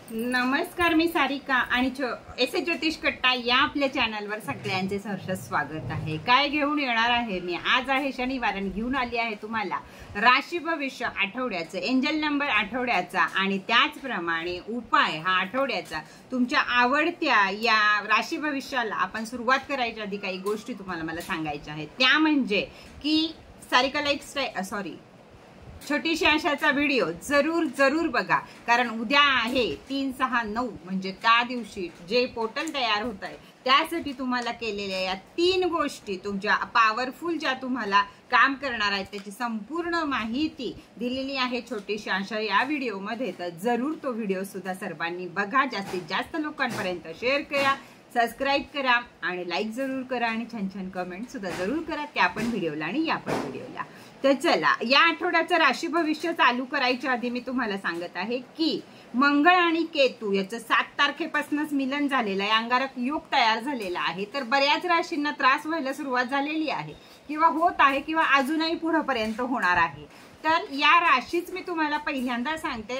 नमस्कार, मी सारिका आणि एस ज्योतिष कट्टा या आपल्या चॅनलवर सगळ्यांचे सहर्ष स्वागत आहे। काय घेऊन येणार आहे मी आज आहे शनिवार आणि घेऊन आली आहे तुम्हाला राशी भविष्य आठवड्याचं, एंजल नंबर आठवड्याचा आणि त्याचप्रमाणे उपाय हा आठवड्याचा। तुमच्या आवडत्या या राशी भविष्याला आपण सुरुवात करायच्या आधी काही गोष्टी तुम्हाला मला सांगायच्या आहेत, त्या म्हणजे की सारिका लाईफस्टाईल छोटीशी आशाचा व्हिडिओ जरूर बघा, कारण उद्या आहे 3-6-9 म्हणजे त्या दिवशी जे पोर्टल तयार होत आहे त्यासाठी तुम्हाला केलेल्या या 3 गोष्टी तुमच्या पॉवरफुल ज्या तुम्हाला काम करणार आहेत त्याची संपूर्ण माहिती दिलेली आहे छोटीशी आशा या व्हिडिओमध्ये। तर जरूर तो व्हिडिओ सुद्धा सर्वांनी बघा, जास्तीत जास्त लोकांपर्यंत शेअर करा, सबस्क्राइब करा आणि लाईक जरूर करा आणि छान कमेंट सुद्धा जरूर करा त्या पण व्हिडिओला आणि या पण व्हिडिओला। तर चला, या आठवड्याचं राशी भविष्य चालू करायच्या आधी मी तुम्हाला सांगत आहे की मंगळ आणि केतू याचं 7 तारखेपासूनच मिलन झालेलं आहे, अंगारक योग तयार झालेला आहे। तर बऱ्याच राशींना त्रास व्हायला सुरुवात झालेली आहे किंवा होत आहे किंवा अजूनही पुढेपर्यंत होणार आहे। तर या राशीच मी तुम्हाला पहिल्यांदा सांगते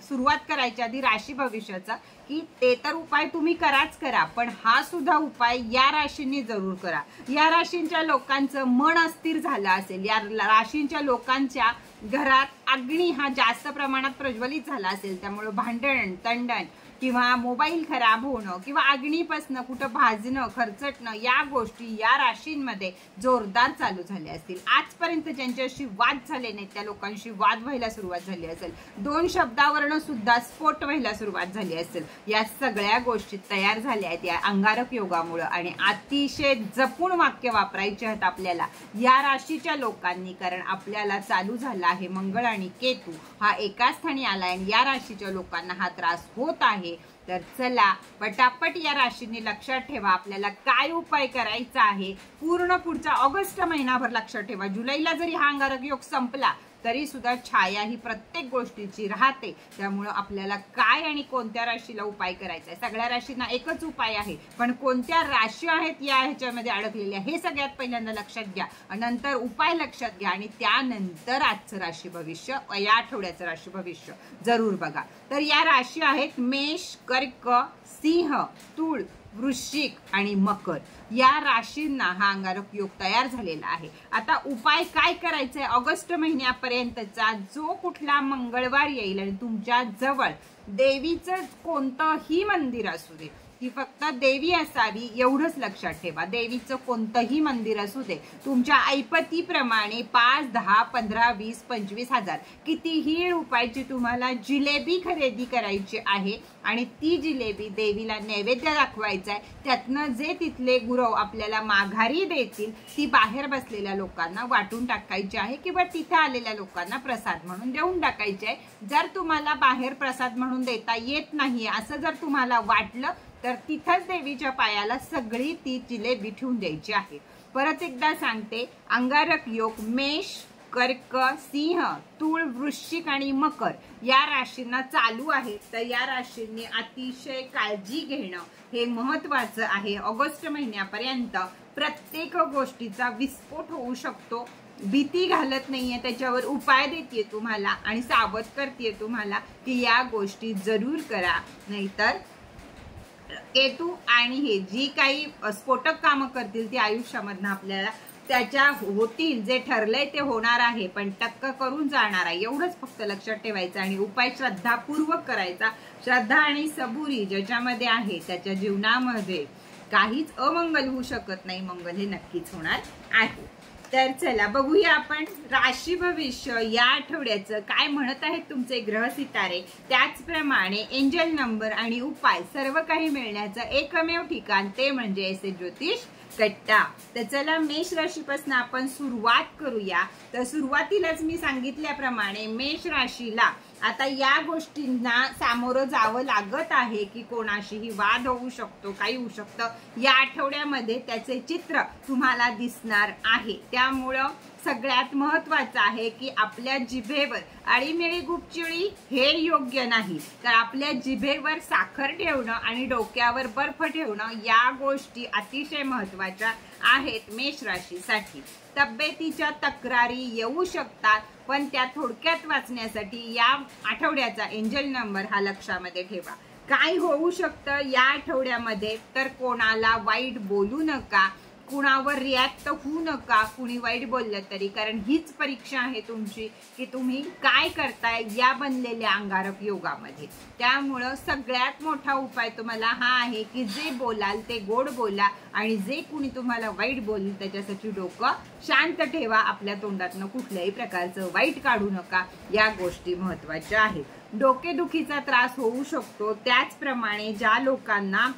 सुरुवात करायच्या आधी राशी भविष्याचा की ते तर उपाय तुम्ही करा, पण हा सुद्धा उपाय या राशींनी जरूर करा। या राशींच्या लोकांचं मन अस्थिर झालं असेल, या राशींच्या लोकांच्या घरात अग्नी हा जास्त प्रमाणात प्रज्वलित झाला असेल, त्यामुळे भांडण तंडण किंवा मोबाईल खराब होणं किंवा अग्नीपासनं कुठं भाजणं खरचटणं या गोष्टी या राशींमध्ये जोरदार चालू झाल्या असतील। आजपर्यंत ज्यांच्याशी वाद झाले नाहीत त्या लोकांशी वाद व्हायला सुरुवात झाली असेल, 2 शब्दावरनं सुद्धा स्फोट व्हायला सुरुवात झाली असेल। या सगळ्या गोष्टी तयार झाल्या आहेत या अंगारक योगामुळे आणि अतिशय जपून वाक्य वापरायचे आहेत आपल्याला या राशीच्या लोकांनी, कारण आपल्याला चालू झाला आहे मंगळ आणि केतू हा एकाच स्थानी आला आणि या राशीच्या लोकांना हा त्रास होत आहे। तर चला पटापट या राशींनी लक्षात ठेवा आपल्याला काय उपाय करायचा आहे। पूर्ण पुढचा ऑगस्ट महिनाभर लक्षात ठेवा, जुलैला जरी हा अंगारक योग संपला तरी सुद्धा छाया ही प्रत्येक गोष्टीची राहते। त्यामुळे आपल्याला काय आणि कोणत्या राशीला उपाय करायचा आहे, सगळ्या राशींना एकच उपाय आहे, पण कोणत्या राशी आहेत या ह्याच्यामध्ये अडकलेल्या हे सगळ्यात पहिल्यांदा लक्षात घ्या, नंतर उपाय लक्षात घ्या आणि त्यानंतर आजचं राशी भविष्य या आठवड्याचं राशी भविष्य जरूर बघा। तर या राशी आहेत मेष, कर्क, सिंह, तूळ, वृश्चिक आणि मकर। या राशींना हा अंगारक योग तयार झालेला आहे। आता उपाय काय करायचा आहे, ऑगस्ट महिन्यापर्यंतचा जो कुठला मंगळवार येईल आणि तुमच्या जवळ देवीचं कोणतंही मंदिर असू दे, ही फक्त देवी असावी एवढंच लक्षात ठेवा, देवीचं कोणतंही मंदिर असू दे, तुमच्या ऐपतीप्रमाणे 5, 10, 15, 20, 25 हजार कितीही रुपयाची तुम्हाला जिलेबी खरेदी करायची आहे आणि ती जिलेबी देवीला नैवेद्य दाखवायचा आहे। त्यातनं जे तिथले गुरव आपल्याला माघारी देतील ती बाहेर बसलेल्या लोकांना वाटून टाकायची आहे किंवा तिथे आलेल्या लोकांना प्रसाद म्हणून देऊन टाकायची आहे। जर तुम्हाला बाहेर प्रसाद म्हणून देता येत नाही असं जर तुम्हाला वाटलं तर तिथंच देवीच्या पायाला सगळी ती जिलेबी ठेवून द्यायची आहे। परत एकदा सांगते, अंगारक योग मेष, कर्क, सिंह, तूळ, वृश्चिक आणि मकर या राशींना चालू आहे। तर या राशींनी अतिशय काळजी घेणं हे महत्वाचं आहे। ऑगस्ट महिन्यापर्यंत प्रत्येक गोष्टीचा विस्फोट होऊ शकतो, भीती घालत नाहीये, त्याच्यावर उपाय देते तुम्हाला आणि सावध करते तुम्हाला की या गोष्टी जरूर करा, नाहीतर केतू आणि हे जी काही स्फोटक कामं करतील ती आयुष्यामधनं आपल्याला त्याच्या होतील, जे ठरलंय ते होणार आहे पण टक्क करून जाणार आहे, एवढंच फक्त लक्षात ठेवायचं आणि उपाय श्रद्धापूर्वक करायचा। श्रद्धा आणि सबुरी ज्याच्यामध्ये आहे त्याच्या जीवनामध्ये काहीच अमंगल होऊ शकत नाही, मंगल हे नक्कीच होणार आहे। तर चला बघूया आपण राशी भविष्य या आठवड्याचं काय म्हणत आहेत तुमचे ग्रह सितारे, त्याचप्रमाणे एंजल नंबर आणि उपाय सर्व काही मिळण्याचं एकमेव ठिकाण ते म्हणजे एस ज्योतिष कट्टा। तर चला मेष राशीपासून आपण सुरुवात करूया। तर सुरुवातीलाच मी सांगितल्याप्रमाणे मेष राशीला आता या गोष्टींना सामोरं जावं लागत आहे की कोणाशीही वाद होऊ शकतो, काही होऊ शकतं, या आठवड्यामध्ये त्याचे चित्र तुम्हाला दिसणार आहे। त्यामुळं सगळ्यात महत्वाचं आहे की आपल्या जिभेवर आळीमेळी गुपचिळी हे योग्य नाही, तर आपल्या जिभेवर साखर ठेवणं आणि डोक्यावर बर्फ ठेवणं या गोष्टी अतिशय महत्वाच्या आहेत मेष राशीसाठी। तब्येतीच्या तक्रारी येऊ शकतात, पण त्या थोडक्यात वाचण्यासाठी या आठवड्याचा एंजल नंबर हा लक्षामध्ये ठेवा। काय होऊ शकतं या आठवड्यामध्ये, तर कोणाला वाईट बोलू नका, कुणावर रिॲक्ट होऊ नका कुणी वाईट बोललं तरी, कारण हीच परीक्षा आहे तुमची की तुम्ही काय करताय या बनलेल्या अंगारक योगामध्ये. त्यामुळं सगळ्यात मोठा उपाय तुम्हाला हा आहे की जे बोलाल ते गोड बोला आणि जे कुणी तुम्हाला वाईट बोलले त्याच्यासाठी डोकं शांत ठेवा. आपल्या तोंडातनं कुठल्याही प्रकारचं वाईट काढू नका. या गोष्टी महत्त्वाच्या आहेत. डोकेदुखीचा त्रास होऊ शकतो. त्याचप्रमाणे ज्या लोकांना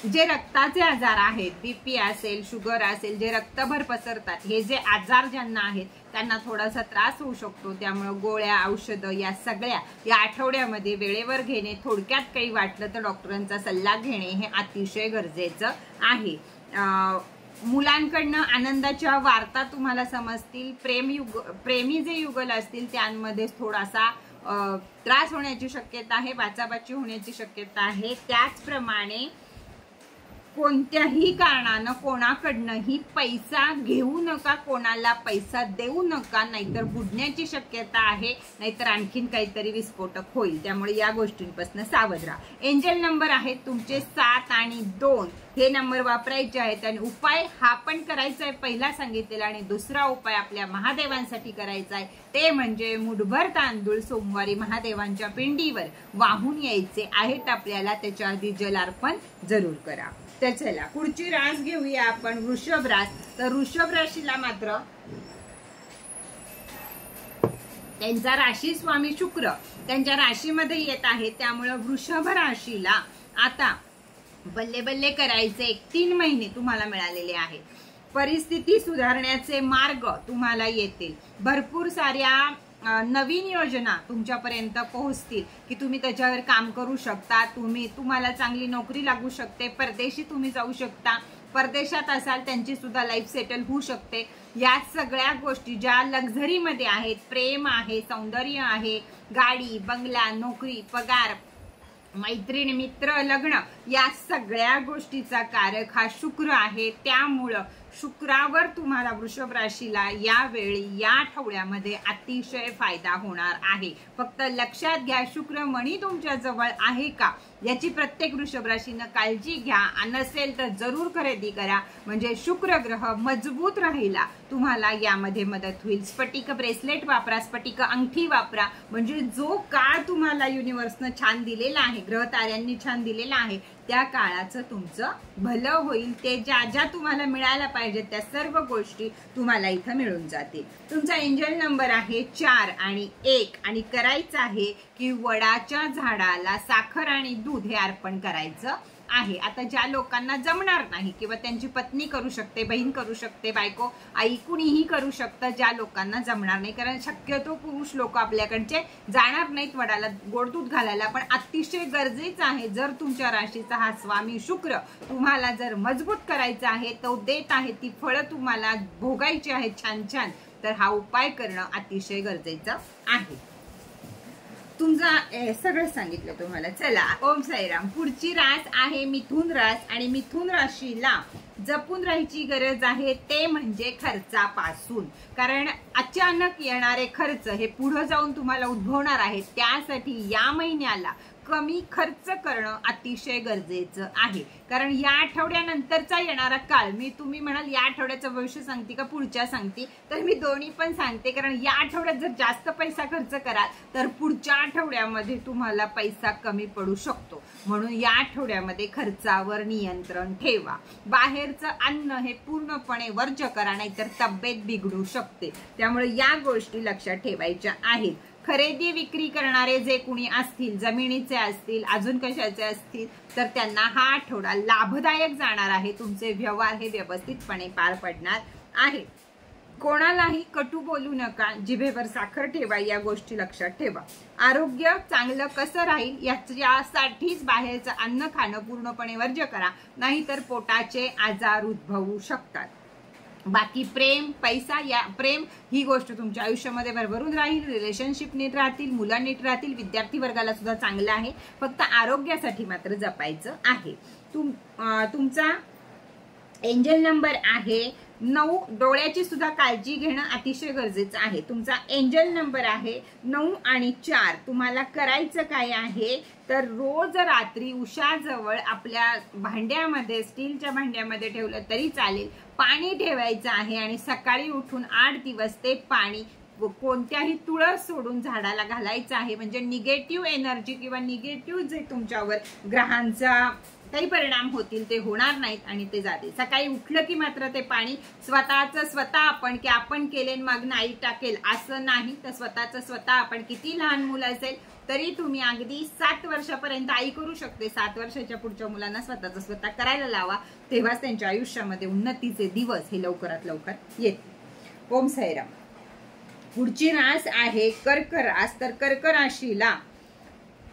जे रक्ताचे आजार आहेत, बीपी असेल, शुगर असेल, जे रक्तभर पसरतात, हे जे आजार ज्यांना आहेत त्यांना थोडासा त्रास होऊ शकतो. त्यामुळे गोळ्या, औषधं या सगळ्या या आठवड्यामध्ये वेळेवर घेणे, थोडक्यात काही वाटलं तर डॉक्टरांचा सल्ला घेणे हे अतिशय गरजेचं आहे. मुलांकडनं आनंदाच्या वार्ता तुम्हाला समजतील. प्रेमी जे युगल असतील त्यांमध्ये थोडासा त्रास होण्याची शक्यता आहे, बाचाबाची होण्याची शक्यता आहे. त्याचप्रमाणे कोणत्याही कारणानं कोणाकडनंही पैसा घेऊ नका, कोणाला पैसा देऊ नका, नाहीतर बुडण्याची शक्यता आहे, नाहीतर आणखीन काहीतरी विस्फोटक होईल. त्यामुळे या गोष्टींपासून सावध राहा. एंजल नंबर आहेत तुमचे 7 आणि 2 हे नंबर वापरायचे आहेत. आणि उपाय हा पण करायचा आहे पहिला सांगितलेला, आणि दुसरा उपाय आपल्या महादेवांसाठी करायचा आहे. ते म्हणजे मुठभर तांदूळ सोमवारी महादेवांच्या पिंडीवर वाहून यायचे आहेत आपल्याला. त्याच्या आधी जलार्पण जरूर करा. तर चला पुढची रास घेऊया आपण, वृषभ रास. तर वृषभ राशीला मात्र त्यांचा राशी स्वामी शुक्र त्यांच्या राशीमध्ये येत आहे. त्यामुळे वृषभ राशीला आता बल्ले बल्ले करायचे 3 महिने तुम्हाला मिळालेले आहेत. परिस्थिती सुधारण्याचे मार्ग तुम्हाला येतील. भरपूर साऱ्या नवीन योजना तुमच्यापर्यंत पोहोचतील की तुम्ही त्याच्यावर काम करू शकता. तुम्हाला चांगली नोकरी लागू शकते. परदेशी तुम्ही जाऊ शकता. परदेशात असाल त्यांची सुद्धा लाईफ सेटल होऊ शकते. या सगळ्या गोष्टी ज्या लक्झरीमध्ये आहेत, प्रेम आहे, सौंदर्य आहे, गाडी, बंगला, नोकरी, पगार, मैत्रीण, मित्र, लग्न, या सगळ्या गोष्टीचा कारक हा शुक्र आहे. त्यामुळं शुक्रावर तुम्हाला वृषभ राशीला यावेळी या आठवड्यामध्ये अतिशय फायदा होणार आहे. फक्त लक्षात घ्या, शुक्र मणी तुमच्या जवळ आहे का याची प्रत्येक वृषभ राशीनं काळजी घ्या. नसेल तर जरूर खरेदी करा, म्हणजे शुक्र ग्रह मजबूत राहिला तुम्हाला यामध्ये मदत होईल. स्फटिक ब्रेसलेट वापरा, स्फटिक अंगठी वापरा, म्हणजे जो काळ तुम्हाला युनिव्हर्सनं छान दिलेला आहे, ग्रह ताऱ्यांनी छान दिलेला आहे, त्या काळाचं तुमचं भलं होईल. ते ज्या ज्या तुम्हाला मिळायला पाहिजे त्या सर्व गोष्टी तुम्हाला इथं मिळून जातील. तुमचा एंजल नंबर आहे 4 आणि 1 आणि करायचं आहे की वडाच्या झाडाला साखर आणि दूध हे अर्पण करायचं आहे. आता ज्या लोकांना जमणार नाही किंवा त्यांची पत्नी करू शकते, बहीण करू शकते, बायको, आई, कुणीही करू शकतं. ज्या लोकांना जमणार नाही, कारण शक्यतो पुरुष लोक आपल्याकडचे जाणार नाहीत वडाला गोड दूध घालायला, पण अतिशय गरजेचं आहे. जर तुमच्या राशीचा हा स्वामी शुक्र तुम्हाला जर मजबूत करायचा आहे, तो देत आहे, ती फळं तुम्हाला भोगायची आहेत छान छान, तर हा उपाय करणं अतिशय गरजेचं आहे. तुमचा सगळं सांगितलं तुम्हाला. चला ओम साईराम. पुढची रास आहे मिथुन रास आणि मिथुन राशीला जपून राहायची गरज आहे ते म्हणजे खर्चापासून. कारण अचानक येणारे खर्च हे पुढे जाऊन तुम्हाला उद्भवणार आहेत. त्यासाठी या महिन्याला कमी खर्च करणं अतिशय गरजेचं आहे. कारण या आठवड्यानंतरचा येणारा काळ, तुम्ही म्हणाल या आठवड्याचं भविष्य सांगते का पुढच्या सांगते, तर मी दोन्ही पण सांगते. कारण या आठवड्यात जर जास्त पैसा खर्च कराल तर पुढच्या आठवड्यामध्ये तुम्हाला पैसा कमी पडू शकतो. म्हणून या आठवड्यामध्ये खर्चावर नियंत्रण ठेवा. बाहेरचं अन्न हे पूर्णपणे वर्ज्य करा, नाहीतर तब्येत बिघडू शकते. त्यामुळे या गोष्टी लक्षात ठेवायच्या आहेत. खरेदी विक्री करणारे जे कुणी असतील, जमिनीचे असतील, अजून कशाचे असतील, तर त्यांना हा आठवडा लाभदायक जाणार आहे. तुमचे व्यवहार हे व्यवस्थितपणे पार पडणार आहे. कोणालाही कटू बोलू नका, जिभेवर साखर ठेवा, या गोष्टी लक्षात ठेवा. आरोग्य चांगलं कसं राहील यासाठीच बाहेरचं अन्न खाणं पूर्णपणे वर्ज्य करा, नाहीतर पोटाचे आजार उद्भवू शकतात. बाकी प्रेम, पैसा, या प्रेम ही गोष्ट तुमच्या आयुष्यामध्ये भरभरून राहील. रिलेशनशिप नीट राहतील, मुलं नीट राहतील, विद्यार्थी वर्गाला सुद्धा चांगलं आहे. फक्त आरोग्यासाठी मात्र जपायचं आहे. तुमचा एंजल नंबर आहे 9 डोळ्याची सुद्धा काळजी घेणं अतिशय गरजेचं आहे। तुमचा एंजल नंबर आहे 9 आणि 4। तुम्हाला करायचं काय आहे तर रोज रात्री उशाजवळ आपल्या भांड्यामध्ये, स्टीलच्या भांड्यामध्ये ठेवलं तरी चालेल, पाणी ठेवायचं आहे आणि सकाळी उठून 8 दिवस ते पाणी कोणत्याही तुळस सोडून झाडाला घालायचं आहे। म्हणजे निगेटिव्ह एनर्जी किंवा निगेटिव्ह जे तुमच्यावर ग्रहांचा काही परिणाम होतील ते होणार नाहीत आणि ते जाते। सकाळी उठलं की मात्र ते पाणी स्वतः आपण केले मग नाही टाकेल असं नाही, तर स्वतः आपण किती लहान मुलं असेल तरी तुम्ही अगदी 7 वर्षापर्यंत आई करू शकते। 7 वर्षाच्या पुढच्या मुलांना स्वतः करायला लावा, तेव्हाच त्यांच्या आयुष्यामध्ये उन्नतीचे दिवस हे लवकरात लवकर येतील। ओम साईराम। पुढची रास आहे कर्क रास। तर कर्क राशीला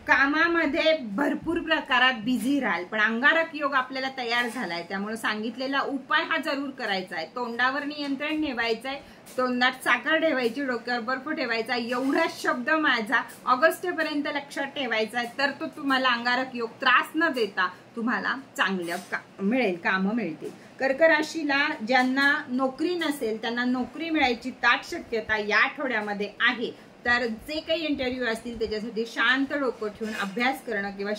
कामामध्ये भरपूर प्रकारात बिझी राहाल, पण अंगारक योग आपल्याला तयार झालाय, त्यामुळे सांगितलेला उपाय हा जरूर करायचा आहे। तोंडावर नियंत्रण ठेवायचं आहे, तोंडात साखर ठेवायची, डोक्यावर बर्फ ठेवायचा, एवढा शब्द माझा ऑगस्ट पर्यंत लक्षात ठेवायचा आहे, तर तो तुम्हाला अंगारक योग त्रास न देता तुम्हाला चांगलं मिळेल, कामं मिळतील। कर्क राशीला ज्यांना नोकरी नसेल त्यांना नोकरी मिळायची दाट शक्यता या आठवड्यामध्ये आहे। तर जे काही इंटरव्ह्यू असतील त्याच्यासाठी शांत डोकं ठेवून अभ्यास करणं किंवा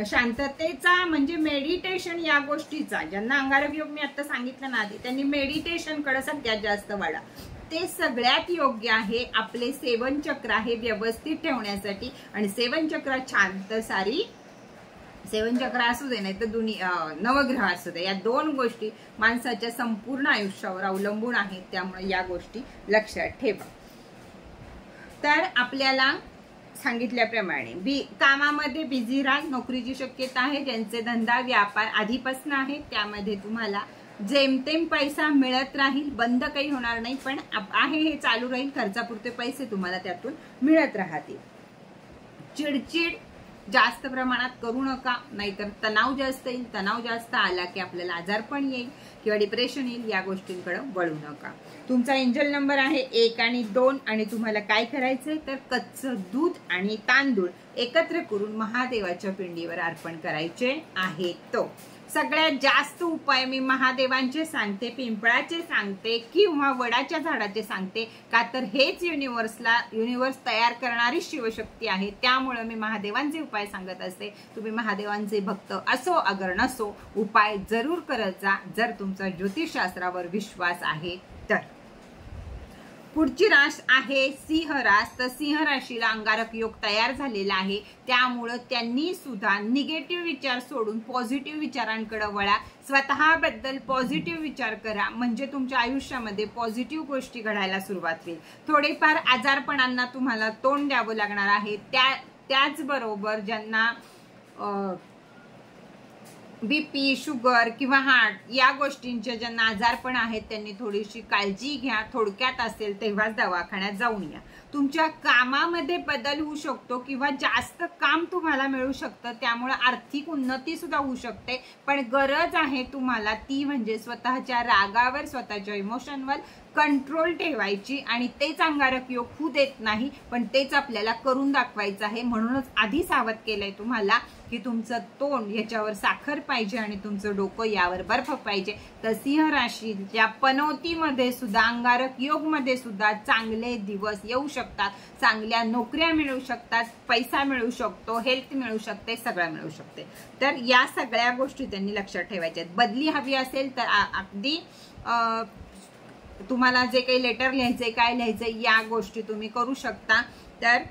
शांततेचा म्हणजे मेडिटेशन या गोष्टीचा, ज्यांना अंगारक योग मी आता सांगितलं ना आधी, त्यांनी मेडिटेशन कडे सगळ्यात जास्त वळा, ते सगळ्यात योग्य आहे। आपले सेवन चक्र हे व्यवस्थित ठेवण्यासाठी, आणि सेवन चक्र छान तर सारी सेवन चक्र असू दे नाही तर नवग्रह असू दे, या 2 गोष्टी माणसाच्या संपूर्ण आयुष्यावर अवलंबून आहेत, त्यामुळे या गोष्टी लक्षात ठेवा। तर आपल्याला सांगितल्याप्रमाणे कामामध्ये बिझी राहा, नोकरीची शक्यता आहे। ज्यांचे धंदा व्यापार आधीपासून आहे त्यामध्ये तुम्हाला जेमतेम पैसा मिळत राहील, बंद काही होणार नाही, पण आहे हे चालू राहील, खर्चापुरते पैसे तुम्हाला त्यातून मिळत राहतील। चिडचिड जास्त प्रमाणात करू नका, नाहीतर तणाव जास्त येईल, तणाव जास्त आला की आपल्याला आजारपण येईल किंवा डिप्रेशन येईल, या गोष्टींकडे वळू नका। तुमचा एंजल नंबर आहे 1 आणि 2 आणि तुम्हाला काय करायचंय तर कच्चं दूध आणि तांदूळ एकत्र करून महादेवाच्या पिंडीवर अर्पण करायचे आहे। तो सगळ्यात जास्त उपाय मी महादेवांचे सांगते, पिंपळाचे सांगते किंवा वडाच्या झाडाचे सांगते, का तर हेच युनिवर्स तयार करणारी शिवशक्ती आहे, त्यामुळे मी महादेवांचे उपाय सांगत असते। तुम्ही महादेवांचे भक्त असो अगर नसो, उपाय जरूर करत जा जर तुमचा ज्योतिषशास्त्रावर विश्वास आहे तर। पुढची रास आहे सिंह रास। तर सिंह राशीला अंगारक योग तयार झालेला आहे, त्यामुळे त्यांनी सुद्धा निगेटिव्ह विचार सोडून पॉझिटिव्ह विचारांकडे वळा, स्वतःबद्दल पॉझिटिव्ह विचार करा, म्हणजे तुमच्या आयुष्यामध्ये पॉझिटिव्ह गोष्टी घडायला सुरुवात होईल। थोडेफार आजारपणांना तुम्हाला तोंड द्यावं लागणार आहे, त्याचबरोबर ज्यांना बीपी, शुगर किंवा हार्ट या गोष्टींचे ज्यांना आजारपण आहेत त्यांनी थोडीशी काळजी घ्या, थोडक्यात असेल तेव्हाच दवाखान्यात जाऊन या। तुमच्या कामामध्ये बदल होऊ शकतो किंवा जास्त काम तुम्हाला मिळू शकतं, त्यामुळे आर्थिक उन्नती सुद्धा होऊ शकते, पण गरज आहे तुम्हाला ती म्हणजे स्वतःच्या रागावर, स्वतःच्या इमोशनवर कंट्रोल ठेवायची, आणि तेच अंगारक योग होऊ देत नाही, पण तेच आपल्याला करून दाखवायचं आहे। म्हणूनच आधी सावध केलंय तुम्हाला की तुमचं तोंड याच्यावर साखर पाहिजे आणि तुमचं डोकं यावर बर्फ पाहिजे। तर सिंह राशीच्या पनौतीमध्ये सुद्धा, अंगारक योग मध्ये सुद्धा चांगले दिवस येऊ शकतात, चांगल्या नोकऱ्या मिळू शकतात, पैसा मिळू शकतो, हेल्थ मिळू शकते, सगळं मिळू शकते। तर या सगळ्या गोष्टी त्यांनी लक्षात ठेवायच्या आहेत। बदली हवी असेल तर अगदी तुम्हाला जे काही लेटर लिहायचंय, काय लिहायचंय, या गोष्टी तुम्ही करू शकता। तर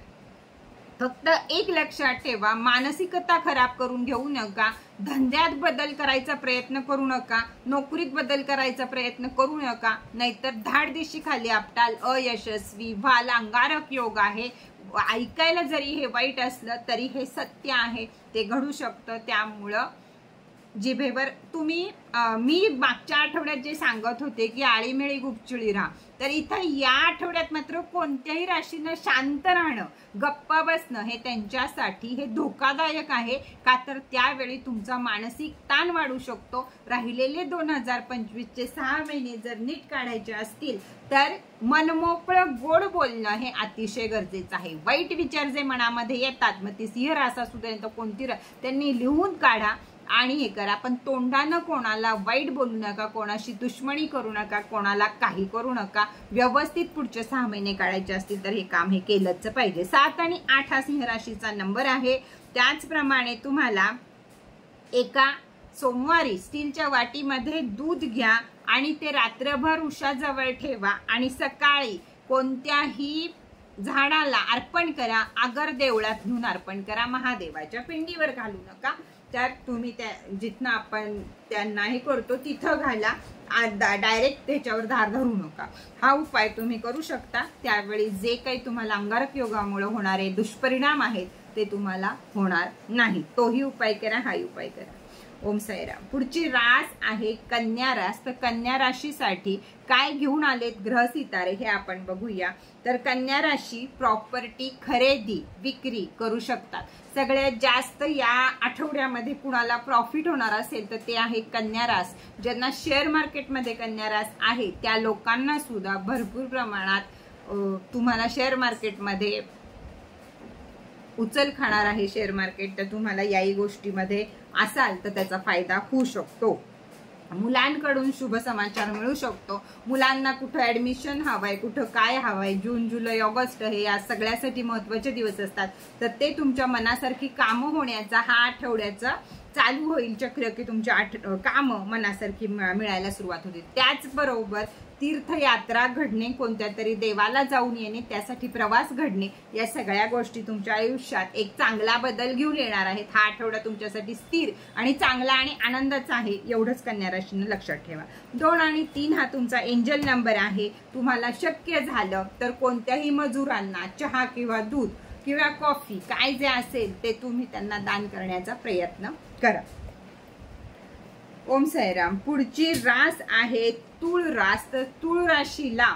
फक्त एक लक्षात ठेवा, मानसिकता खराब करून घेऊ नका, धंद्यात बदल करायचा प्रयत्न करू नका, नोकरीत बदल करायचा प्रयत्न करू नका, नाहीतर धाडदिशी खाली आपटाल, अयशस्वी व्हाल। अंगारक योग आहे, ऐकायला जरी हे वाईट असलं तरी हे सत्य आहे, ते घडू शकतं। त्यामुळं जिभेवर तुम्ही मी मागच्या आठवड्यात जे सांगत होते की आळीमेळी गुपचुळी राहा, तर इथं या आठवड्यात मात्र कोणत्याही राशीनं शांत राहणं, गप्पा बसणं हे त्यांच्यासाठी हे धोकादायक आहे, का तर त्यावेळी तुमचा मानसिक ताण वाढू शकतो। राहिलेले 2025 चे 6 महिने जर नीट काढायचे असतील तर मनमोकळं गोड बोलणं हे अतिशय गरजेचं आहे। वाईट विचार जे मनामध्ये येतात, मग ती सिंह रास असू दे तर कोणती, त्यांनी लिहून काढा, आणि हे करा, पण तोंडानं कोणाला वाईट बोलू नका, कोणाशी दुश्मनी करू नका, कोणाला काही करू नका. व्यवस्थित पुढचे 6 महिने काढायचे असतील तर हे काम हे केलंच पाहिजे. 7 आणि 8 हा सिंह राशीचा नंबर आहे. त्याचप्रमाणे तुम्हाला एका सोमवारी स्टीलच्या वाटीमध्ये दूध घ्या आणि ते रात्रभर उशाजवळ ठेवा आणि सकाळी कोणत्याही झाडाला अर्पण करा. आगर देवळात घेऊन अर्पण करा, महादेवाच्या पिंडीवर घालू नका. त्यात तुम्ही त्या जिथनं आपण त्यांना हे करतो तिथं घाला, डायरेक्ट त्याच्यावर धार धरू नका. हा उपाय तुम्ही करू शकता. त्यावेळी जे काही तुम्हाला अंगारक योगामुळे होणारे दुष्परिणाम आहेत ते तुम्हाला होणार नाही. तोही उपाय करा, हाही उपाय करा. ओम साईराम. पुढची रास आहे कन्या रास. तर कन्या राशीसाठी काय घेऊन आलेत ग्रह सितारे हे आपण बघूया. तर कन्या राशी प्रॉपर्टी खरेदी विक्री करू शकतात. सगळ्यात जास्त या आठवड्यामध्ये कुणाला प्रॉफिट होणार असेल तर ते आहे कन्या रास. ज्यांना शेअर मार्केटमध्ये कन्या रास आहे त्या लोकांना सुद्धा भरपूर प्रमाणात तुम्हाला शेअर मार्केटमध्ये उचल खाणार आहे शेअर मार्केट. तर तुम्हाला याही गोष्टीमध्ये असाल तर त्याचा फायदा होऊ शकतो. मुलांकडून शुभ समाचार मिळू शकतो. मुलांना कुठं ऍडमिशन हवंय, कुठं काय हवंय, जून जुलै ऑगस्ट हे या सगळ्यासाठी महत्वाचे दिवस असतात. तर ते तुमच्या मनासारखी कामं होण्याचा हा आठवड्याचा चालू होईल चक्र की तुमच्या कामं मनासारखी मिळायला सुरुवात होते. त्याचबरोबर तीर्थयात्रा घडणे, कोणत्या तरी देवाला जाऊन येणे, त्यासाठी प्रवास घडणे, या सगळ्या गोष्टी तुमच्या आयुष्यात एक चांगला बदल घेऊन येणार आहेत. हा आठवडा तुमच्यासाठी स्थिर आणि चांगला आणि आनंदाचा आहे, एवढंच कन्या राशीने लक्षात ठेवा. 2 आणि 3 हा तुमचा एंजल नंबर आहे. तुम्हाला शक्य झालं तर कोणत्याही मजुरांना चहा किंवा दूध किंवा कॉफी काय जे असेल ते तुम्ही त्यांना दान करण्याचा प्रयत्न करा. ओम साईराम. पुढची रास आहे तूळ रास. तर तूळ राशीला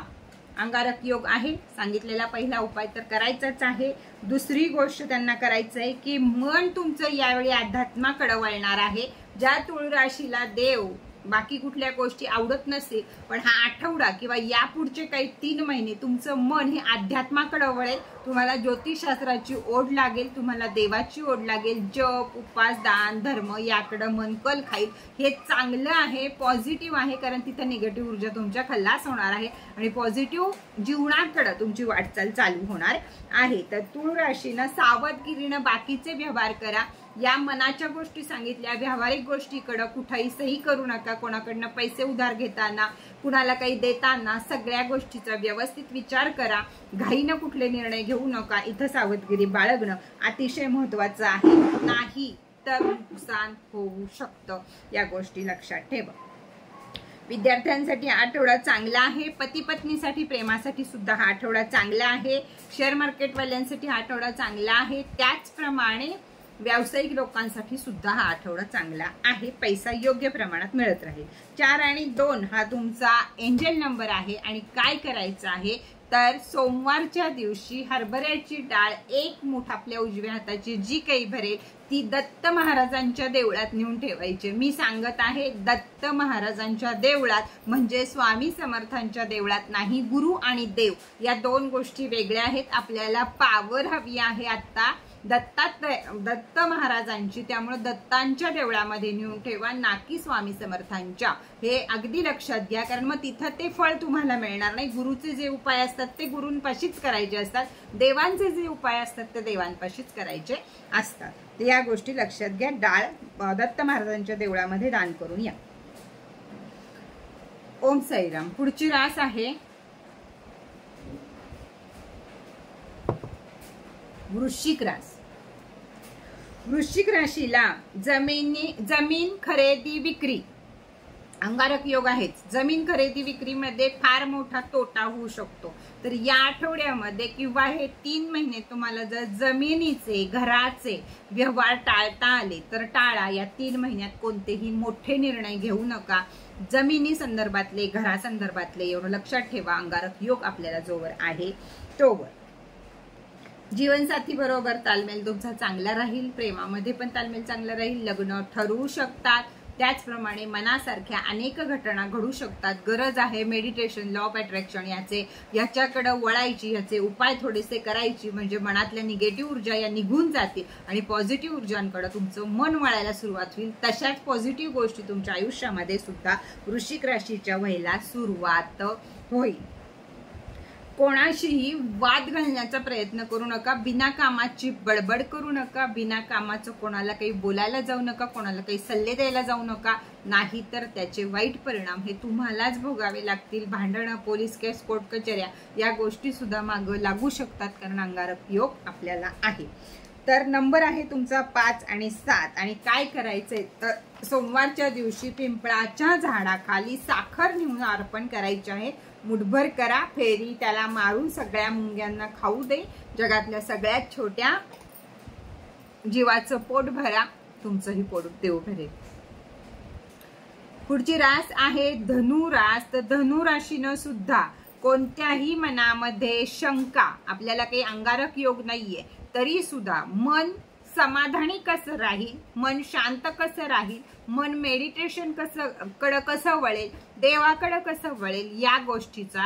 अंगारक योग आहे. सांगितलेला पहिला उपाय तर करायचाच आहे. दुसरी गोष्ट त्यांना करायचं आहे की मन तुमचं यावेळी अध्यात्माकडे वळणार आहे. ज्या तूळ राशीला देव बाकी कुठल्या गोष्टी आवडत नसेल पण हा आठवडा किंवा या पुढचे काही 3 महिने तुमचं मन हे अध्यात्माकडे वळेल. तुम्हाला ज्योतिषशास्त्राची ओढ लागेल, तुम्हाला देवाची ओढ लागेल. जप उपास दान धर्म याकडे मन कल खाईल. हे चांगलं आहे, पॉझिटिव्ह आहे, कारण तिथं निगेटिव्ह ऊर्जा तुमच्या खल्लास होणार आहे आणि पॉझिटिव्ह जीवनाकडे तुमची वाटचाल चालू होणार आहे. तर तूळ राशीनं सावधगिरीनं बाकीचे व्यवहार करा. या मनाच्या गोष्टी सांगितल्या, व्यावहारिक गोष्टीकडे कुठेही सही करू नका. कोणाकडनं पैसे उधार घेताना, कुणाला काही देताना सगळ्या गोष्टीचा व्यवस्थित विचार करा. घाईनं कुठले निर्णय घेऊ नका. इथं सावधगिरी बाळगणं अतिशय महत्वाचं आहे, नाही तर नुकसान होऊ शकतं. या गोष्टी लक्षात ठेवा. विद्यार्थ्यांसाठी आठवडा चांगला आहे. पती पत्नीसाठी प्रेमासाठी सुद्धा हा आठवडा चांगला आहे. शेअर मार्केटवाल्यांसाठी हा आठवडा चांगला आहे. त्याचप्रमाणे व्यावसायिक लोकांसाठी सुद्धा हा आठवडा चांगला आहे. पैसा योग्य प्रमाणात मिळत राहील. 4 आणि 2 हा तुमचा एंजल नंबर आहे. आणि काय करायचं आहे तर सोमवारच्या दिवशी हरभऱ्याची डाळ 1 मूठ आपल्या उजव्या हाताची जी काही भरेल ती दत्त महाराजांच्या देवळात नेऊन ठेवायची. मी सांगत आहे दत्त महाराजांच्या देवळात, म्हणजे स्वामी समर्थांच्या देवळात नाही. गुरु आणि देव या 2 गोष्टी वेगळ्या आहेत. आपल्याला पावर हवी आहे आता दत्त महाराजांची, त्यामुळे दत्तांच्या देवळामध्ये नेऊन ठेवा, ना की स्वामी समर्थांच्या. हे अगदी लक्षात घ्या, कारण मग तिथं ते फळ तुम्हाला मिळणार नाही. गुरुचे जे उपाय असतात ते गुरूंपाशीच करायचे असतात, देवांचे जे उपाय असतात ते देवांपाशीच करायचे असतात. तर या गोष्टी लक्षात घ्या. डाळ दत्त महाराजांच्या देवळामध्ये दान करून या. ओम साईराम. पुढची रास आहे वृश्चिक रास. वृश्चिक राशीला जमीन खरेदी विक्री अंगारक योग आहेच. जमीन खरेदी विक्रीमध्ये फार मोठा तोटा होऊ शकतो. तर या आठवड्यामध्ये किंवा हे 3 महिने तुम्हाला जर जमिनीचे घराचे व्यवहार टाळता आले तर टाळा. या 3 महिन्यात कोणतेही मोठे निर्णय घेऊ नका. जमिनी संदर्भातले घरासंदर्भातले एवढं लक्षात ठेवा. अंगारक योग आपल्याला जोवर आहे तोवर. जीवनसाथी बरोबर तालमेल तुमचा चांगला राहील. प्रेमामध्ये पण तालमेल चांगला राहील. लग्न ठरवू शकतात. त्याचप्रमाणे मनासारख्या अनेक घटना घडू शकतात. गरज आहे मेडिटेशन, लॉ ऑफ अट्रॅक्शन याच्याकडे वळायची, याचे उपाय थोडेसे करायची, म्हणजे मनातल्या निगेटिव्ह ऊर्जा या निघून जातील आणि पॉझिटिव्ह ऊर्जांकडे तुमचं मन वळायला सुरुवात होईल. तशाच पॉझिटिव्ह गोष्टी तुमच्या आयुष्यामध्ये सुद्धा वृश्चिक राशीच्या व्हायला सुरुवात होईल. कोणाशीही वाद घालण्याचा प्रयत्न करू नका, बिना कामाची बडबड करू नका, बिना कामाचं कोणाला काही बोलायला जाऊ नका, कोणाला काही सल्ले द्यायला जाऊ नका, नाहीतर त्याचे वाईट परिणाम हे तुम्हालाच भोगावे लागतील. भांडणं, पोलीस केस, कोर्ट कचऱ्या या गोष्टी सुद्धा मागं लागू शकतात, कारण अंगारक योग आपल्याला आहे. तर नंबर आहे तुमचा 5 आणि 7. आणि काय करायचंय तर सोमवारच्या दिवशी पिंपळाच्या झाडाखाली साखर नेऊन अर्पण करायचे आहे. मुठभर करा, फेरी त्याला मारून सगळ्या मुंग्यांना खाऊ दे. जगातल्या सगळ्यात छोट्या जीवाचं पोट भरा, तुमचंही पोट देव भरेल. पुढची रास आहे धनु रास. तर धनु राशीनं सुद्धा कोणत्याही मनामध्ये शंका, आपल्याला काही अंगारक योग नाहीये तरी सुद्धा मन समाधानी कसं राहील, मन शांत कसं राहील, मन मेडिटेशन कसं वळेल, देवाकडे कसं वळेल, या गोष्टीचा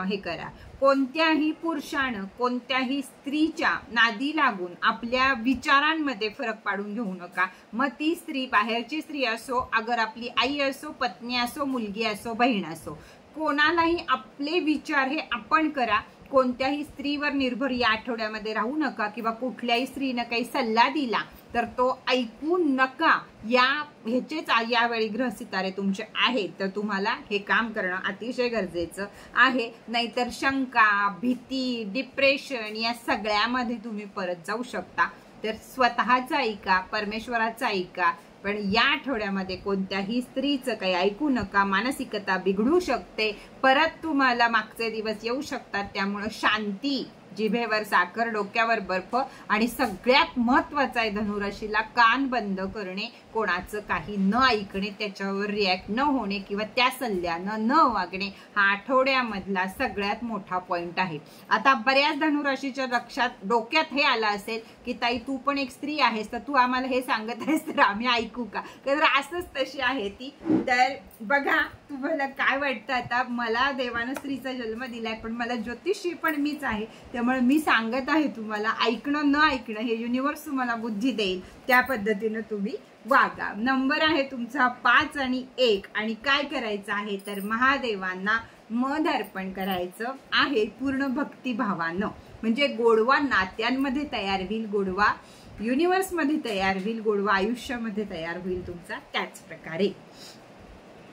हे करा. कोणत्याही पुरुषानं कोणत्याही स्त्रीच्या नादी लागून आपल्या विचारांमध्ये फरक पाडून घेऊ नका. मग ती स्त्री बाहेरची स्त्री असो, अगर आपली आई असो, पत्नी असो, मुलगी असो, बहीण असो, कोणालाही आपले विचार हे आपण करा. कोणत्याही स्त्रीवर निर्भर या आठवड्यामध्ये राहू नका, किंवा कुठल्याही स्त्रीनं काही सल्ला दिला तर तो ऐकू नका. ह्याचेच यावेळी ग्रह सितारे तुमचे आहेत, तर तुम्हाला हे काम करणं अतिशय गरजेचं आहे. नाहीतर शंका, भीती, डिप्रेशन या सगळ्यामध्ये तुम्ही परत जाऊ शकता. तर स्वतःचा ऐका, परमेश्वराचा ऐका, पण या आठवड्यामध्ये कोणत्याही स्त्रीचं काही ऐकू नका. मानसिकता बिघडू शकते, परत तुम्हाला मागचे दिवस येऊ शकतात. त्यामुळे शांती, जिभेवर साखर, डोक्यावर बर्फ, आणि सगळ्यात महत्वाचं आहे धनुराशीला कान बंद करणे, कोणाचं काही न ऐकणे, त्याच्यावर रिॲक्ट न होणे किंवा त्या सल्ल्यानं न वागणे, हा आठवड्यामधला सगळ्यात मोठा पॉइंट आहे. आता बऱ्याच धनुराशीच्या लक्षात डोक्यात हे आलं असेल की ताई तू पण एक स्त्री आहेस, तर तू आम्हाला हे सांगत आहेस तर आम्ही ऐकू का? तर असंच तशी आहे ती. तर बघा तुम्हाला काय वाटतं, आता मला देवानं स्त्रीचा जन्म दिलाय, पण मला ज्योतिषी पण मीच आहे, त्यामुळे मी सांगत आहे तुम्हाला, ऐकणं न ऐकणं हे युनिव्हर्स तुम्हाला बुद्धी देईल, त्या पद्धतीनं तुम्ही वागा. नंबर आहे तुमचा 5 आणि 1. आणि काय करायचं आहे तर महादेवांना मध अर्पण करायचं आहे पूर्ण भक्तिभावानं. म्हणजे गोडवा नात्यांमध्ये तयार होईल, गोडवा युनिव्हर्स मध्ये तयार होईल, गोडवा आयुष्यामध्ये तयार होईल तुमचा. त्याच प्रकारे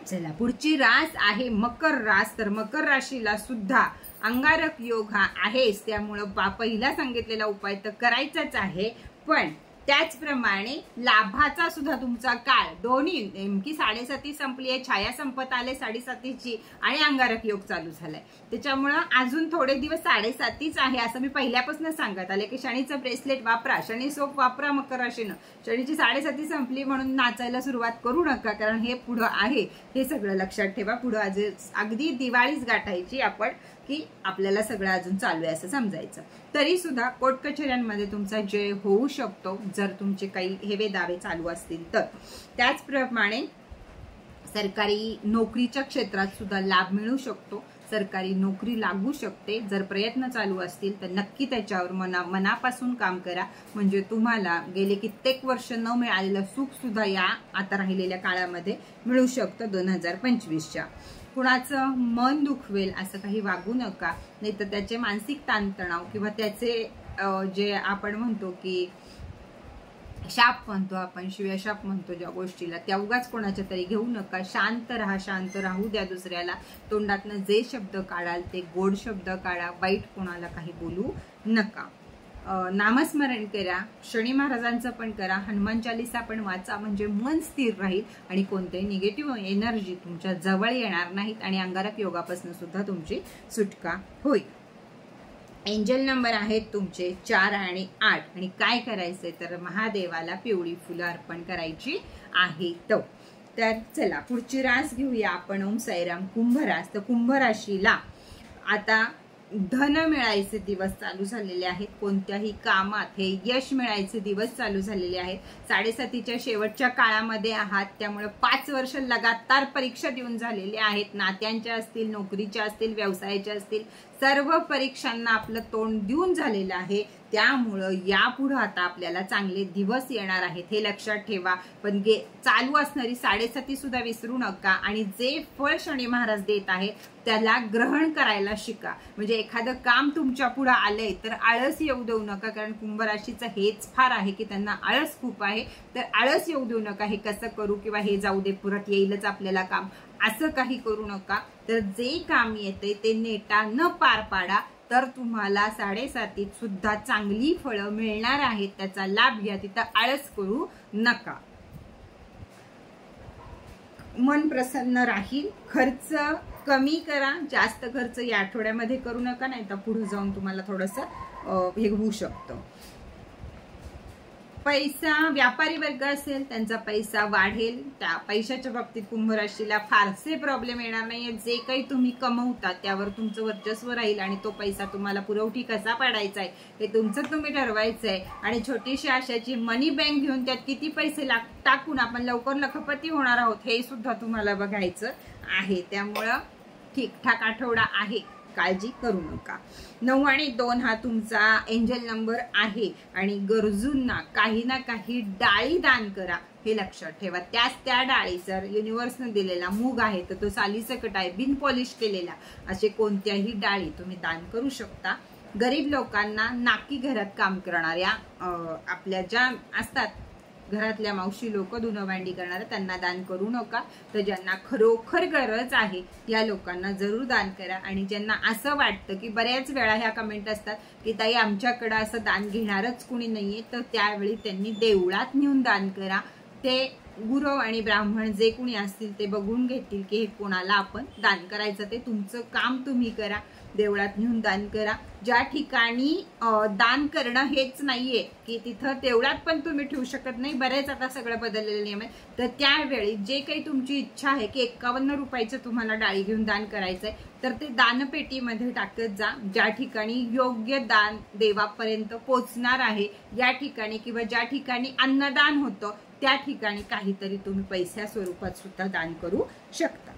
चला पुढची रास आहे मकर रास. तर मकर राशीला सुद्धा अंगारक योग हा आहेच, त्यामुळं पहिला सांगितलेला उपाय तर करायचाच आहे. पण त्याचप्रमाणे लाभाचा सुद्धा तुमचा काळ, दोन्ही नेमकी 7:30 संपली आहे, छाया संपत आले 7:30ची, आणि अंगारक योग चालू झालाय. त्याच्यामुळं अजून थोडे दिवस 7:30च आहे असं मी पहिल्यापासून सांगत आले की शनीचं ब्रेसलेट वापरा, शनी सोप वापरा. मकर राशीनं शनीची 7:30 संपली म्हणून नाचायला सुरुवात करू नका, कारण हे पुढं आहे, हे सगळं लक्षात ठेवा. पुढं अगदी दिवाळीच गाठायची आपण, की आपल्याला सगळं अजून चालू आहे असं समजायचं. तरी सुद्धा कोर्ट कचेऱ्यांमध्ये तुमचा जय होऊ शकतो जर तुमचे काही हेवे दावे चालू असतील तर. त्याचप्रमाणे सरकारी नोकरीच्या क्षेत्रात सुद्धा लाभ मिळू शकतो, सरकारी नोकरी लागू शकते. जर प्रयत्न चालू असतील तर नक्की त्याच्यावर मनापासून काम करा, म्हणजे तुम्हाला गेले कित्येक वर्ष न मिळालेलं सुख सुद्धा या आता राहिलेल्या काळामध्ये मिळू शकतं 2025च्या. कुणाचं मन दुखवेल असं काही वागू नका, नाही तर त्याचे मानसिक ताणतणाव किंवा त्याचे जे आपण म्हणतो की शाप म्हणतो आपण, शिव्याशाप म्हणतो ज्या गोष्टीला, त्या उगाच कोणाच्या तरी घेऊ नका. शांत राहा, शांत राहू द्या दुसऱ्याला. तोंडातनं जे शब्द काढाल ते गोड शब्द काढा, वाईट कोणाला काही बोलू नका. नामस्मरण करा, शनी महाराजांचं पण करा, हनुमान चालीसा पण वाचा, म्हणजे मन स्थिर राहील आणि कोणतेही निगेटिव्ह एनर्जी तुमच्या जवळ येणार नाहीत, आणि अंगारक योगापासून सुद्धा तुमची सुटका होईल. एंजल नंबर आहेत तुमचे 4 आणि 8. आणि काय करायचंय तर महादेवाला पिवळी फुलं अर्पण करायची आहेत. तर चला पुढची रास घेऊया आपण. ओम साईराम. कुंभ रास. तर कुंभ राशीला आता धन मिळायचे दिवस चालू झालेले आहेत, कोणत्याही कामात हे यश मिळायचे दिवस चालू झालेले आहेत. 7.5च्या शेवटच्या काळामध्ये आहात, त्यामुळे 5 वर्ष लगातार परीक्षा देऊन झालेले आहेत. नात्यांच्या असतील, नोकरीच्या असतील, व्यवसायाच्या असतील, सर्व परीक्षांना आपलं तोंड देऊन झालेलं आहे. त्यामुळं यापुढे आता आपल्याला चांगले दिवस येणार आहेत, हे लक्षात ठेवा. पण चालू असणारी 7.5 सुद्धा विसरू नका आणि जे फळ शनी महाराज देत आहेत त्याला ग्रहण करायला शिका. म्हणजे एखादं काम तुमच्या पुढे आलंय तर आळस येऊ देऊ नका, कारण कुंभ राशीचं हेच फार आहे की त्यांना आळस खूप आहे. तर आळस येऊ देऊ नका, हे कसं करू किंवा हे जाऊ दे, परत येईलच आपल्याला काम, असं काही करू नका. तर जे काम येते ते नेटानं पार पाडा, तर तुम्हाला 7.5 सुद्धा चांगली फळं मिळणार आहेत. त्याचा लाभ घ्या, तिथं आळस करू नका. मन प्रसन्न राहील. खर्च कमी करा, जास्त खर्च या आठवड्यामध्ये करू नका, नाही तर पुढे जाऊन तुम्हाला थोडंसं हे होऊ शकतं. पैसा व्यापारी वर्ग असेल त्यांचा पैसा वाढेल. त्या पैशाच्या बाबतीत कुंभ राशीला फारसे प्रॉब्लेम येणार नाहीये. जे काही तुम्ही कमवता त्यावर तुमचं वर्चस्व राहील आणि तो पैसा तुम्हाला पुरवठी कसा पाडायचा आहे हे तुमचं तुम्ही ठरवायचं आहे. आणि छोटीशी आशाची मनी बँक घेऊन त्यात किती पैसे टाकून आपण लवकर लखपती होणार आहोत हे सुद्धा तुम्हाला बघायचं आहे. त्यामुळं ठीकठाक आठवडा आहे, काळजी करू नका. 9 आणि 2 हा तुमचा एंजल नंबर आहे आणि गरजूंना काही ना काही डाळी दान करा, हे लक्षात ठेवा. त्या डाळी जर युनिव्हर्सने दिलेला मूग आहे तर तो सालीसकट आहे, बिन पॉलिश केलेला, असे कोणत्याही डाळी तुम्ही दान करू शकता. गरीब लोकांना, नाकी घरात काम करणाऱ्या आपल्या ज्या असतात घरातल्या मावशी लोक, धुणं भांडी करणारे, त्यांना दान करू नका. तर ज्यांना खरोखर गरज आहे या लोकांना जरूर दान करा. आणि ज्यांना असं वाटतं की बऱ्याच वेळा ह्या कमेंट असतात की ताई आमच्याकडे असं दान घेणारच कुणी नाहीये, तर त्यावेळी त्यांनी देवळात नेऊन दान करा. ते गुरु आणि ब्राह्मण जे कुणी असतील ते बघून घेतील की हे कोणाला आपण दान करायचं, ते तुमचं काम तुम्ही करा. देवळात नेऊन दान करा. ज्या ठिकाणी दान करणं हेच नाहीये की तिथं देवळात पण तुम्ही ठेवू शकत नाही, बरेच आता सगळं बदललेलं नियम आहे, तर त्यावेळी जे काही तुमची इच्छा आहे की 51 रुपयाचं तुम्हाला डाळी घेऊन दान करायचंय तर ते दानपेटीमध्ये टाकत जा. ज्या ठिकाणी योग्य दान देवापर्यंत पोहोचणार आहे या ठिकाणी किंवा ज्या ठिकाणी अन्नदान होतं त्या ठिकाणी काहीतरी तुम्ही पैसा स्वरूपात सुद्धा दान करू शकता.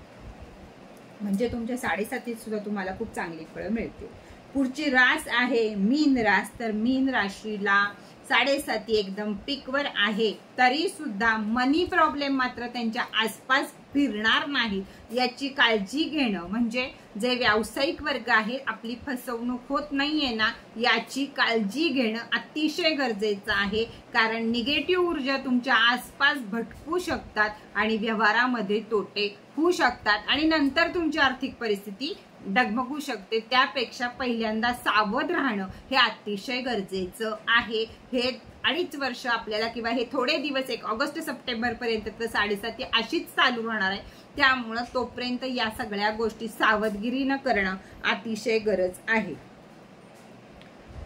म्हणजे तुमच्या 7.5 सुद्धा तुम्हाला खूप चांगली फळं मिळतील. पुढची रास आहे मीन रास. तर मीन राशीला 7.5 एकदम पिकवर आहे, तरी सुद्धा मनी प्रॉब्लेम मात्र त्यांच्या आसपास फिरणार नाही याची काळजी घेणं, म्हणजे जे व्यावसायिक वर्ग आहे आपली फसवणूक होत नाहीये ना याची काळजी घेणं अतिशय गरजेचं आहे. कारण निगेटिव्ह ऊर्जा तुमच्या आसपास भटकू शकतात आणि व्यवहारामध्ये तोटे होऊ शकतात आणि नंतर तुमची आर्थिक परिस्थिती डगमगू शकते. त्यापेक्षा पहिल्यांदा सावध राहणं हे अतिशय गरजेचं आहे. हे 2.5 वर्ष आपल्याला किंवा हे थोडे दिवस एक ऑगस्ट सप्टेंबर पर्यंत तर 7.5 अशीच चालू राहणार आहे. त्यामुळं तोपर्यंत या सगळ्या गोष्टी सावधगिरीनं करणं अतिशय गरज आहे.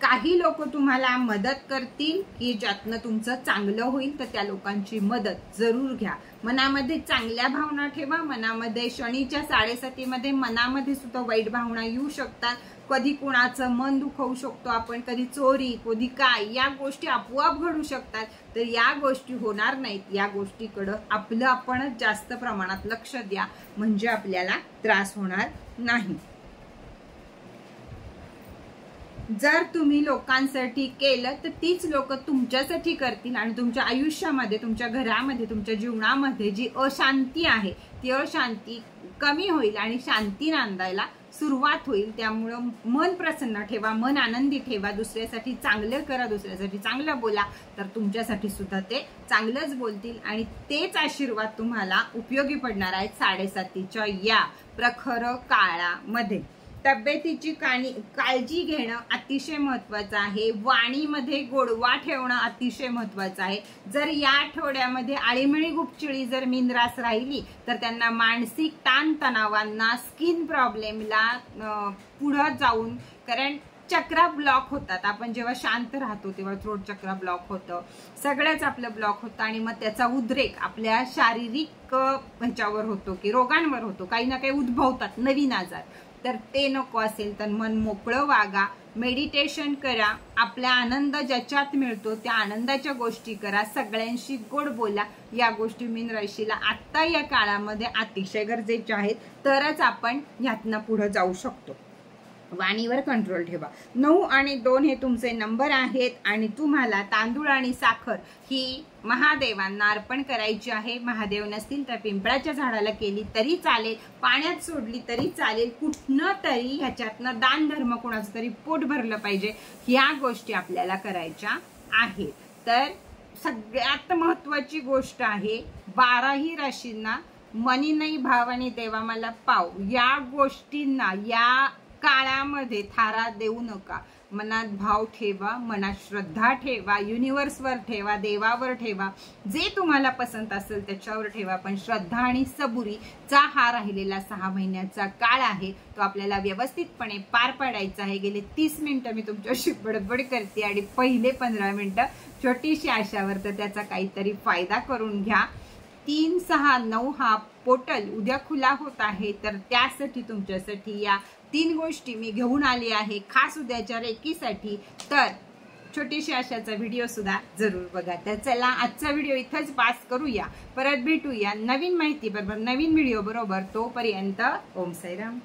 काही लोक तुम्हाला मदत करतील की ज्यातनं तुमचं चांगलं होईल, तर त्या लोकांची मदत जरूर घ्या. मनामध्ये चांगल्या भावना ठेवा. मनामध्ये शनीच्या 7.5 मध्ये मनामध्ये सुद्धा वाईट भावना येऊ शकतात. कधी कुणाचं मन दुखवू शकतो आपण, कधी चोरी, कधी काय, या गोष्टी आपोआप घडू शकतात. तर या गोष्टी होणार नाहीत. या गोष्टीकडं आपलं आपणच जास्त प्रमाणात लक्ष द्या, म्हणजे आपल्याला त्रास होणार नाही. जर तुम्ही लोकांसाठी केलं तर तीच लोक तुमच्यासाठी करतील आणि तुमच्या आयुष्यामध्ये, तुमच्या घरामध्ये, तुमच्या जीवनामध्ये जी अशांती आहे ती अशांती कमी होईल आणि शांती नांदायला सुरुवात होईल. त्यामुळं मन प्रसन्न ठेवा, मन आनंदी ठेवा, दुसऱ्यासाठी चांगलं करा, दुसऱ्यासाठी चांगलं बोला, तर तुमच्यासाठी सुद्धा ते चांगलंच बोलतील आणि तेच आशीर्वाद तुम्हाला उपयोगी पडणार आहेत 7.5च्या या प्रखर काळामध्ये. तब्येतीची काळजी घेणं अतिशय महत्वाचं आहे. वाणीमध्ये गोडवा ठेवणं अतिशय महत्वाचं आहे. जर या आठवड्यामध्ये आळीमिळी गुपचिळी जर मीन रास राहिली तर त्यांना मानसिक ताणतणावांना, स्किन प्रॉब्लेमला पुढे जाऊन, कारण चक्रा ब्लॉक होतात. आपण जेव्हा शांत राहतो तेव्हा थ्रोट चक्रा ब्लॉक होतं, सगळ्याच आपलं ब्लॉक होतं आणि मग त्याचा उद्रेक आपल्या शारीरिक ह्याच्यावर होतो की रोगांवर होतो, काही ना काही उद्भवतात नवीन आजार. तर ते नको असेल तर मन मोकळं वागा, मेडिटेशन करा, आपला आनंद ज्याच्यात मिळतो त्या आनंदाच्या गोष्टी करा, सगळ्यांशी गोड बोला. या गोष्टी मीन राशीला आत्ता या काळामध्ये अतिशय गरजेच्या आहेत, तरच आपण ह्यातनं पुढे जाऊ शकतो. वाणीवर कंट्रोल ठेवा. 9 आणि 2 हे तुमचे नंबर आहेत आणि तुम्हाला तांदूळ आणि साखर ही महादेवांना अर्पण करायची आहे. महादेव नसतील तर पिंपळाच्या झाडाला केली तरी चालेल, पाण्यात सोडली तरी चालेल, कुठनं तरी ह्याच्यातनं दान धर्म कोणाचं तरी पोट भरलं पाहिजे. ह्या गोष्टी आपल्याला करायच्या आहेत. तर सगळ्यात महत्वाची गोष्ट आहे 12ही राशींना मनी नाही भाव आणि देवा मला पाव या गोष्टींना या काळामध्ये थारा देऊ नका. मनात भाव ठेवा, मनात श्रद्धा ठेवा, युनिव्हर्सवर ठेवा, देवावर ठेवा, जे तुम्हाला पसंत असेल त्याच्यावर ठेवा. पण श्रद्धा आणि सबुरीचा हा राहिलेला 6 महिन्याचा काळ आहे, तो आपल्याला व्यवस्थितपणे पार पाडायचा आहे. गेले 30 मिनिटं मी तुमच्याशी बडबड करते आणि पहिले 15 मिनिटं छोटीशी आशावर, तर त्याचा काहीतरी फायदा करून घ्या. 3, 6, 9 हा पोर्टल उद्या खुला होत आहे, तर त्यासाठी तुमच्यासाठी या 3 गोष्टी मी घेऊन आली आहे खास उद्याच्या रेकीसाठी. तर छोटीशी आशाचा व्हिडिओ सुद्धा जरूर बघा. तर चला आजचा व्हिडिओ इथंच पास करूया. परत भेटूया नवीन माहिती बरोबर, नवीन व्हिडिओ बरोबर. तोपर्यंत ओम साईराम.